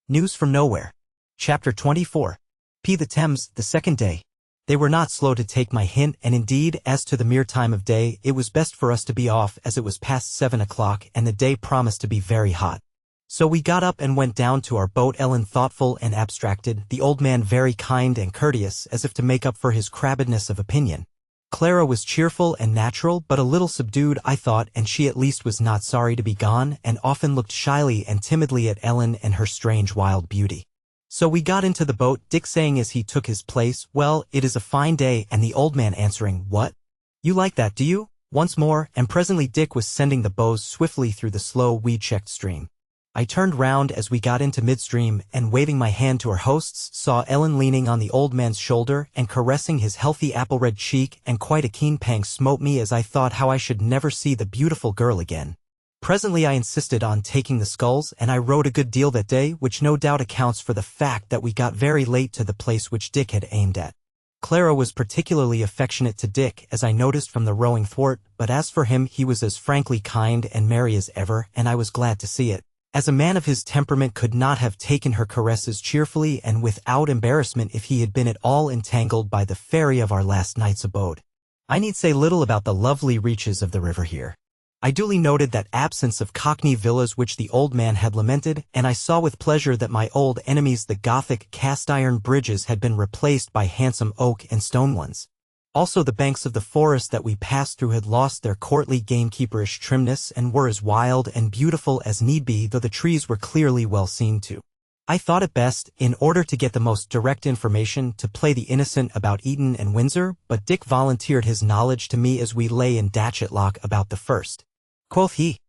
News from Nowhere. Chapter 24. The Thames, the second day. They were not slow to take my hint, and indeed, as to the mere time of day, it was best for us to be off, as it was past 7 o'clock and the day promised to be very hot. So we got up and went down to our boat, Ellen thoughtful and abstracted, the old man very kind and courteous, as if to make up for his crabbedness of opinion. Clara was cheerful and natural, but a little subdued, I thought, and she at least was not sorry to be gone, and often looked shyly and timidly at Ellen and her strange wild beauty. So we got into the boat, Dick saying as he took his place, "Well, it is a fine day," and the old man answering, "What? You like that, do you?" once more, and presently Dick was sending the bows swiftly through the slow, weed-checked stream. I turned round as we got into midstream, and waving my hand to our hosts, saw Ellen leaning on the old man's shoulder and caressing his healthy apple-red cheek, and quite a keen pang smote me as I thought how I should never see the beautiful girl again. Presently I insisted on taking the sculls, and I rowed a good deal that day, which no doubt accounts for the fact that we got very late to the place which Dick had aimed at. Clara was particularly affectionate to Dick, as I noticed from the rowing thwart, but as for him he was as frankly kind and merry as ever, and I was glad to see it, as a man of his temperament could not have taken her caresses cheerfully and without embarrassment if he had been at all entangled by the ferry of our last night's abode. I need say little about the lovely reaches of the river here. I duly noted that absence of Cockney villas which the old man had lamented, and I saw with pleasure that my old enemies the Gothic cast-iron bridges had been replaced by handsome oak and stone ones. Also the banks of the forest that we passed through had lost their courtly gamekeeperish trimness and were as wild and beautiful as need be, though the trees were clearly well seen to. I thought it best, in order to get the most direct information, to play the innocent about Eton and Windsor, but Dick volunteered his knowledge to me as we lay in Datchet Lock about the first. Quoth he,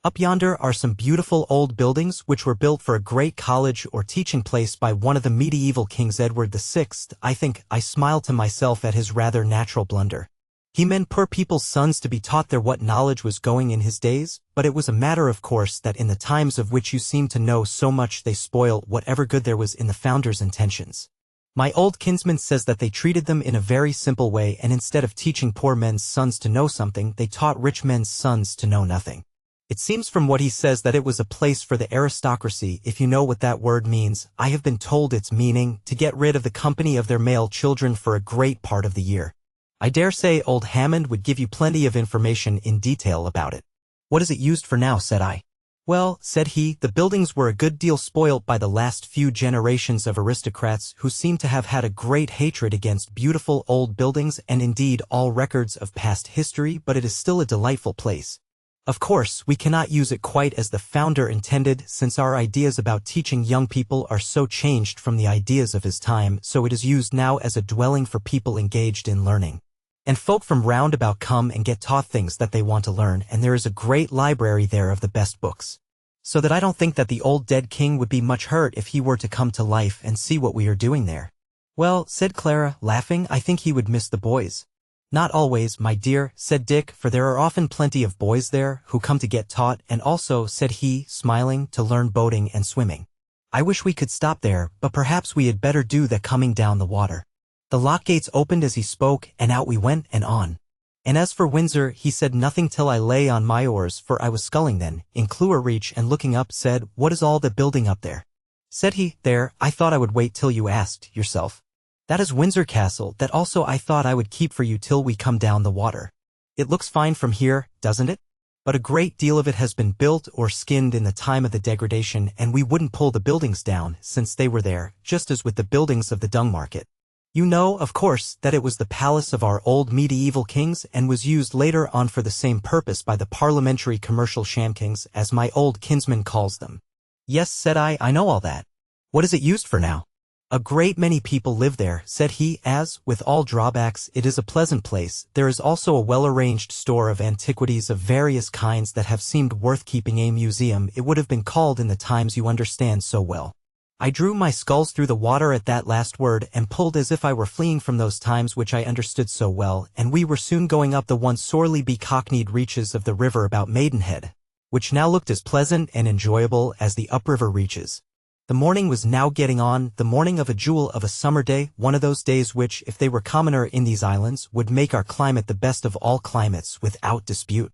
"Up yonder are some beautiful old buildings which were built for a great college or teaching place by one of the medieval kings, Edward VI, I think." I smiled to myself at his rather natural blunder. He meant poor people's sons to be taught there what knowledge was going in his days, but it was a matter of course that in the times of which you seem to know so much they spoil whatever good there was in the founder's intentions. My old kinsman says that they treated them in a very simple way, and instead of teaching poor men's sons to know something, they taught rich men's sons to know nothing. It seems from what he says that it was a place for the aristocracy, if you know what that word means. I have been told its meaning, to get rid of the company of their male children for a great part of the year. I dare say old Hammond would give you plenty of information in detail about it. "What is it used for now?" said I. "Well," said he, "the buildings were a good deal spoilt by the last few generations of aristocrats who seem to have had a great hatred against beautiful old buildings and indeed all records of past history, but it is still a delightful place. Of course, we cannot use it quite as the founder intended, since our ideas about teaching young people are so changed from the ideas of his time, so it is used now as a dwelling for people engaged in learning. And folk from round about come and get taught things that they want to learn, and there is a great library there of the best books. So that I don't think that the old dead king would be much hurt if he were to come to life and see what we are doing there." "Well," said Clara, laughing, "I think he would miss the boys." "Not always, my dear," said Dick, "for there are often plenty of boys there who come to get taught, and also," said he, smiling, "to learn boating and swimming. I wish we could stop there, but perhaps we had better do that coming down the water." The lock gates opened as he spoke, and out we went and on. And as for Windsor, he said nothing till I lay on my oars, for I was sculling then, in Clewer Reach, and looking up said, "What is all the building up there?" Said he, "There, I thought I would wait till you asked yourself. That is Windsor Castle, that also I thought I would keep for you till we come down the water. It looks fine from here, doesn't it? But a great deal of it has been built or skinned in the time of the degradation, and we wouldn't pull the buildings down, since they were there, just as with the buildings of the Dung Market. You know, of course, that it was the palace of our old medieval kings and was used later on for the same purpose by the parliamentary commercial shamkings, as my old kinsman calls them." "Yes," said I know all that. "What is it used for now?" "A great many people live there," said he, "as, with all drawbacks, it is a pleasant place. There is also a well-arranged store of antiquities of various kinds that have seemed worth keeping. A museum, it would have been called in the times you understand so well." I drew my sculls through the water at that last word and pulled as if I were fleeing from those times which I understood so well, and we were soon going up the once sorely becockneyed reaches of the river about Maidenhead, which now looked as pleasant and enjoyable as the upriver reaches. The morning was now getting on, the morning of a jewel of a summer day, one of those days which, if they were commoner in these islands, would make our climate the best of all climates without dispute.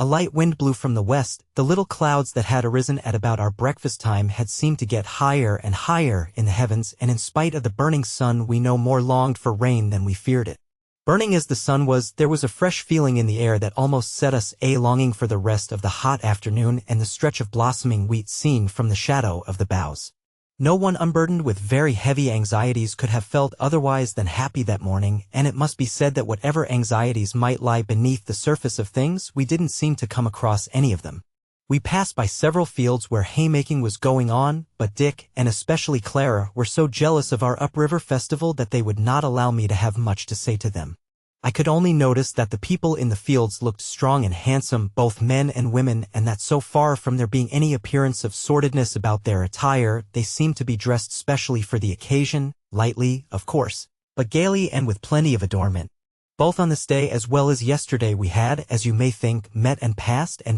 A light wind blew from the west. The little clouds that had arisen at about our breakfast time had seemed to get higher and higher in the heavens, and in spite of the burning sun we no more longed for rain than we feared it. Burning as the sun was, there was a fresh feeling in the air that almost set us longing for the rest of the hot afternoon and the stretch of blossoming wheat seen from the shadow of the boughs. No one unburdened with very heavy anxieties could have felt otherwise than happy that morning, and it must be said that whatever anxieties might lie beneath the surface of things, we didn't seem to come across any of them. We passed by several fields where haymaking was going on, but Dick, and especially Clara, were so jealous of our upriver festival that they would not allow me to have much to say to them. I could only notice that the people in the fields looked strong and handsome, both men and women, and that so far from there being any appearance of sordidness about their attire, they seemed to be dressed specially for the occasion, lightly, of course, but gaily and with plenty of adornment. Both on this day as well as yesterday we had, as you may think, met and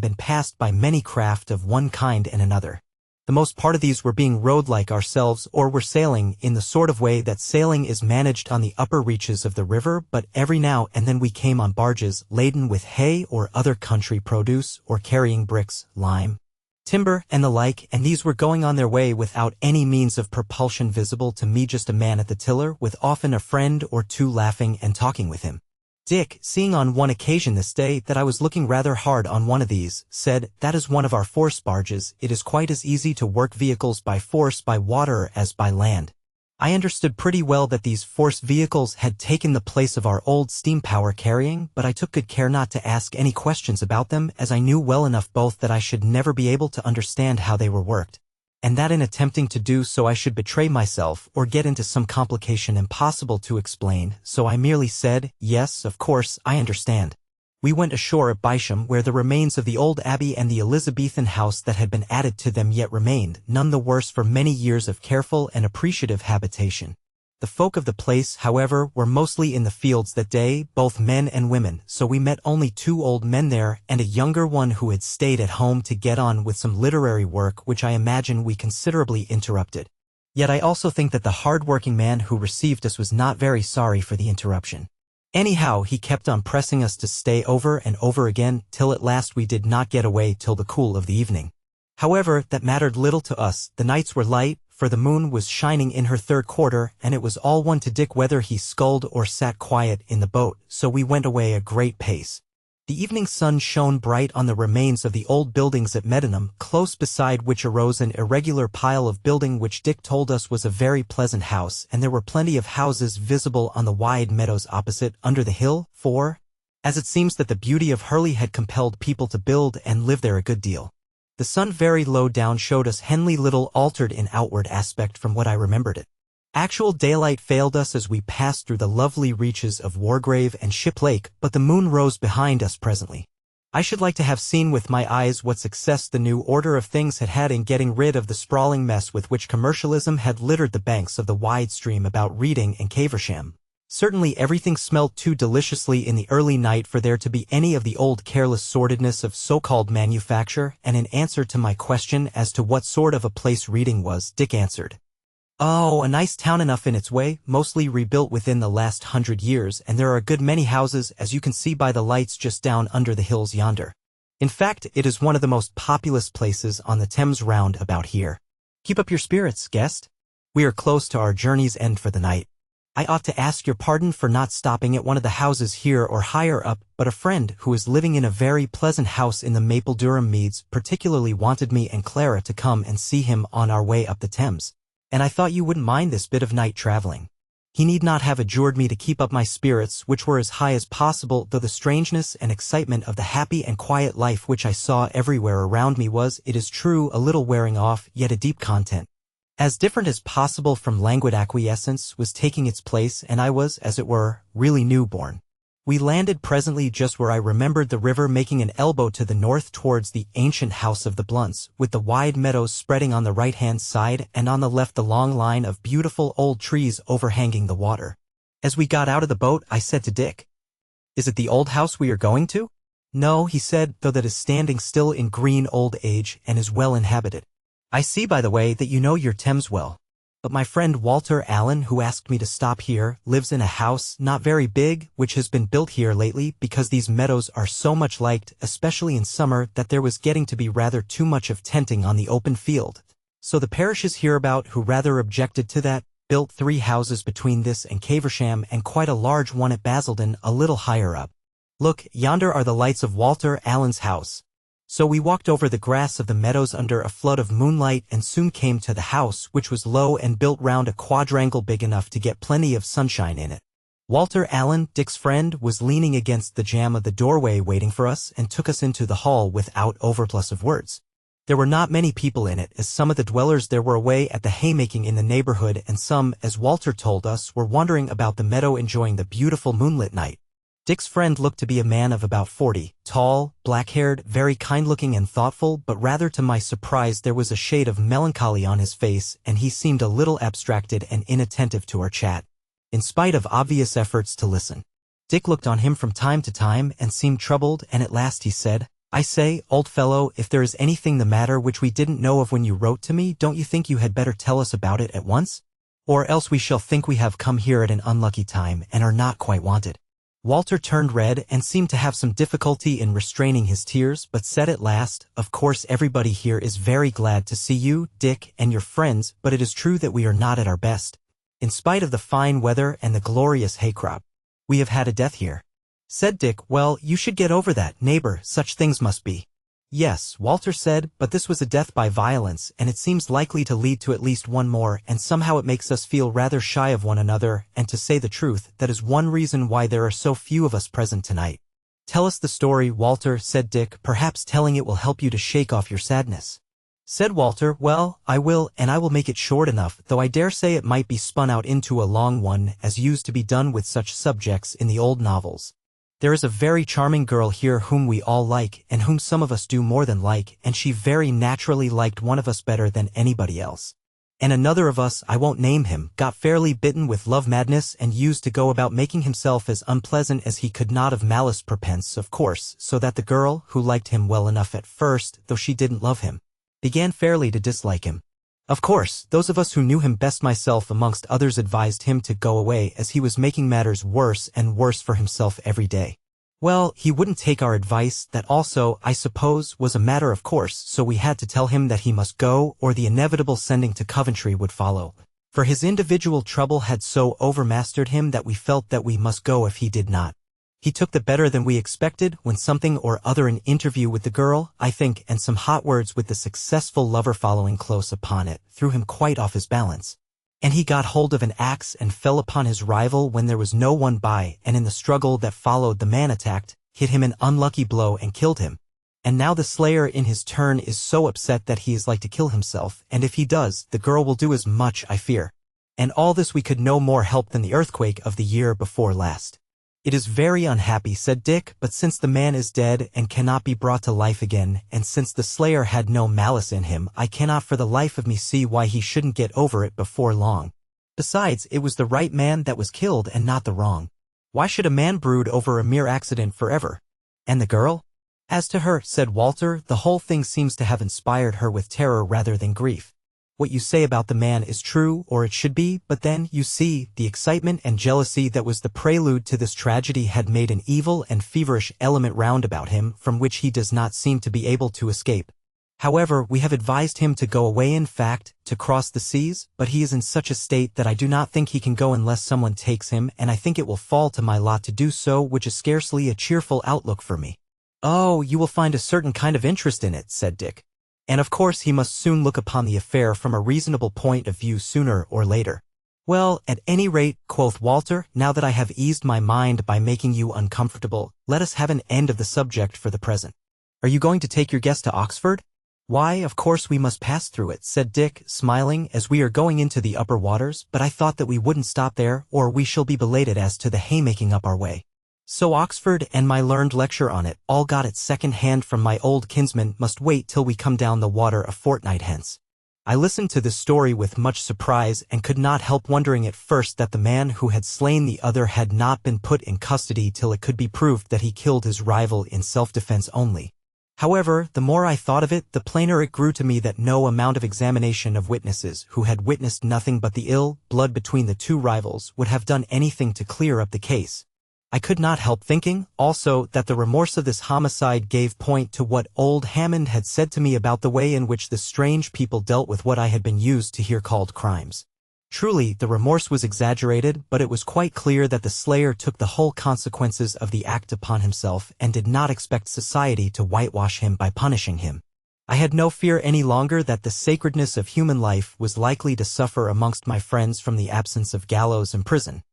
been passed by many craft of one kind and another. The most part of these were being rowed like ourselves, or were sailing in the sort of way that sailing is managed on the upper reaches of the river, but every now and then we came on barges laden with hay or other country produce, or carrying bricks, lime, timber, and the like, and these were going on their way without any means of propulsion visible to me, just a man at the tiller, with often a friend or two laughing and talking with him. Dick, seeing on one occasion this day that I was looking rather hard on one of these, said, "That is one of our force barges. It is quite as easy to work vehicles by force by water as by land." I understood pretty well that these force vehicles had taken the place of our old steam power carrying, but I took good care not to ask any questions about them, as I knew well enough both that I should never be able to understand how they were worked, and that in attempting to do so I should betray myself or get into some complication impossible to explain, so I merely said, "Yes, of course, I understand." We went ashore at Bysham, where the remains of the old abbey and the Elizabethan house that had been added to them yet remained, none the worse for many years of careful and appreciative habitation. The folk of the place, however, were mostly in the fields that day, both men and women, so we met only 2 old men there, and a younger one who had stayed at home to get on with some literary work which I imagine we considerably interrupted. Yet I also think that the hard-working man who received us was not very sorry for the interruption. Anyhow, he kept on pressing us to stay over and over again, till at last we did not get away till the cool of the evening. However, that mattered little to us. The nights were light, for the moon was shining in her 3rd quarter, and it was all one to Dick whether he sculled or sat quiet in the boat, so we went away a great pace. The evening sun shone bright on the remains of the old buildings at Meddenham, close beside which arose an irregular pile of building which Dick told us was a very pleasant house, and there were plenty of houses visible on the wide meadows opposite, under the hill, for, as it seems that the beauty of Hurley had compelled people to build and live there a good deal. The sun very low down showed us Henley little altered in outward aspect from what I remembered it. Actual daylight failed us as we passed through the lovely reaches of Wargrave and Ship Lake, but the moon rose behind us presently. I should like to have seen with my eyes what success the new order of things had had in getting rid of the sprawling mess with which commercialism had littered the banks of the wide stream about Reading and Caversham. Certainly everything smelt too deliciously in the early night for there to be any of the old careless sordidness of so-called manufacture, and in answer to my question as to what sort of a place Reading was, Dick answered, "Oh, a nice town enough in its way, mostly rebuilt within the last 100 years, and there are a good many houses, as you can see by the lights just down under the hills yonder. In fact, it is one of the most populous places on the Thames round about here. Keep up your spirits, guest. We are close to our journey's end for the night. I ought to ask your pardon for not stopping at one of the houses here or higher up, but a friend who is living in a very pleasant house in the Maple Durham Meads particularly wanted me and Clara to come and see him on our way up the Thames, and I thought you wouldn't mind this bit of night traveling. He need not have adjured me to keep up my spirits, which were as high as possible, though the strangeness and excitement of the happy and quiet life which I saw everywhere around me was, it is true, a little wearing off, yet a deep content, as different as possible from languid acquiescence, was taking its place, and I was, as it were, really newborn. We landed presently just where I remembered the river making an elbow to the north towards the ancient house of the Blunts, with the wide meadows spreading on the right-hand side, and on the left the long line of beautiful old trees overhanging the water. As we got out of the boat, I said to Dick, "Is it the old house we are going to?" "No," he said, "though that is standing still in green old age, and is well inhabited. I see, by the way, that you know your Thames well." But my friend Walter Allen, who asked me to stop here, lives in a house not very big, which has been built here lately because these meadows are so much liked, especially in summer, that there was getting to be rather too much of tenting on the open field. So the parishes hereabout, who rather objected to that, built 3 houses between this and Caversham and quite a large one at Basildon a little higher up. Look, yonder are the lights of Walter Allen's house. So we walked over the grass of the meadows under a flood of moonlight and soon came to the house, which was low and built round a quadrangle big enough to get plenty of sunshine in it. Walter Allen, Dick's friend, was leaning against the jamb of the doorway waiting for us and took us into the hall without overplus of words. There were not many people in it, as some of the dwellers there were away at the haymaking in the neighborhood, and some, as Walter told us, were wandering about the meadow enjoying the beautiful moonlit night. Dick's friend looked to be a man of about 40, tall, black-haired, very kind-looking and thoughtful, but rather to my surprise there was a shade of melancholy on his face, and he seemed a little abstracted and inattentive to our chat, in spite of obvious efforts to listen. Dick looked on him from time to time and seemed troubled, and at last he said, "I say, old fellow, if there is anything the matter which we didn't know of when you wrote to me, don't you think you had better tell us about it at once? Or else we shall think we have come here at an unlucky time and are not quite wanted." Walter turned red and seemed to have some difficulty in restraining his tears, but said at last, "Of course everybody here is very glad to see you, Dick, and your friends, but it is true that we are not at our best. In spite of the fine weather and the glorious hay crop, we have had a death here." Said Dick, "Well, you should get over that, neighbor, such things must be." "Yes," Walter said, "but this was a death by violence, and it seems likely to lead to at least one more, and somehow it makes us feel rather shy of one another, and to say the truth, that is one reason why there are so few of us present tonight." "Tell us the story, Walter," said Dick, "perhaps telling it will help you to shake off your sadness." Said Walter, "Well, I will, and I will make it short enough, though I dare say it might be spun out into a long one, as used to be done with such subjects in the old novels. There is a very charming girl here whom we all like, and whom some of us do more than like, and she very naturally liked one of us better than anybody else. And another of us, I won't name him, got fairly bitten with love madness and used to go about making himself as unpleasant as he could not of malice prepense, of course, so that the girl, who liked him well enough at first, though she didn't love him, began fairly to dislike him. Of course, those of us who knew him best, myself amongst others, advised him to go away, as he was making matters worse and worse for himself every day. Well, he wouldn't take our advice. That also, I suppose, was a matter of course, so we had to tell him that he must go, or the inevitable sending to Coventry would follow. For his individual trouble had so overmastered him that we felt that we must go if he did not. He took the better than we expected, when something or other, an interview with the girl, I think, and some hot words with the successful lover following close upon it, threw him quite off his balance. And he got hold of an axe and fell upon his rival when there was no one by, and in the struggle that followed the man attacked, hit him an unlucky blow and killed him. And now the slayer in his turn is so upset that he is like to kill himself, and if he does, the girl will do as much, I fear. And all this we could no more help than the earthquake of the year before last. It is very unhappy, said Dick, but since the man is dead and cannot be brought to life again, and since the slayer had no malice in him, I cannot for the life of me see why he shouldn't get over it before long. Besides, it was the right man that was killed and not the wrong. Why should a man brood over a mere accident forever? And the girl? As to her, said Walter, the whole thing seems to have inspired her with terror rather than grief. What you say about the man is true, or it should be, but then, you see, the excitement and jealousy that was the prelude to this tragedy had made an evil and feverish element round about him, from which he does not seem to be able to escape. However, we have advised him to go away, in fact, to cross the seas, but he is in such a state that I do not think he can go unless someone takes him, and I think it will fall to my lot to do so, which is scarcely a cheerful outlook for me. Oh, you will find a certain kind of interest in it, said Dick. And of course he must soon look upon the affair from a reasonable point of view sooner or later. Well, at any rate, quoth Walter, now that I have eased my mind by making you uncomfortable, let us have an end of the subject for the present. Are you going to take your guest to Oxford? Why, of course we must pass through it, said Dick, smiling, as we are going into the upper waters, but I thought that we wouldn't stop there, or we shall be belated as to the haymaking up our way. So Oxford and my learned lecture on it, all got at second hand from my old kinsman, must wait till we come down the water a fortnight hence. I listened to this story with much surprise and could not help wondering at first that the man who had slain the other had not been put in custody till it could be proved that he killed his rival in self-defense only. However, the more I thought of it, the plainer it grew to me that no amount of examination of witnesses who had witnessed nothing but the ill blood between the two rivals would have done anything to clear up the case. I could not help thinking, also, that the remorse of this homicide gave point to what old Hammond had said to me about the way in which the strange people dealt with what I had been used to hear called crimes. Truly, the remorse was exaggerated, but it was quite clear that the slayer took the whole consequences of the act upon himself and did not expect society to whitewash him by punishing him. I had no fear any longer that the sacredness of human life was likely to suffer amongst my friends from the absence of gallows and prison.